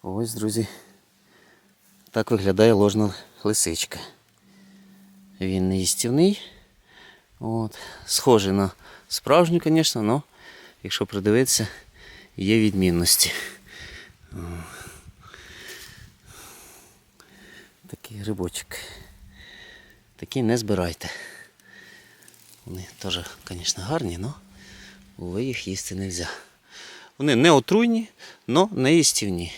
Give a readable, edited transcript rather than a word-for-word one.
Ось, друзі, так виглядає ложна лисичка. Він не їстівний. От. Схожий на справжню, звісно, але якщо придивитися, є відмінності. Такий грибочок. Такий не збирайте. Вони теж, звісно, гарні, але їх їсти не можна. Вони не отруйні, але не їстівні.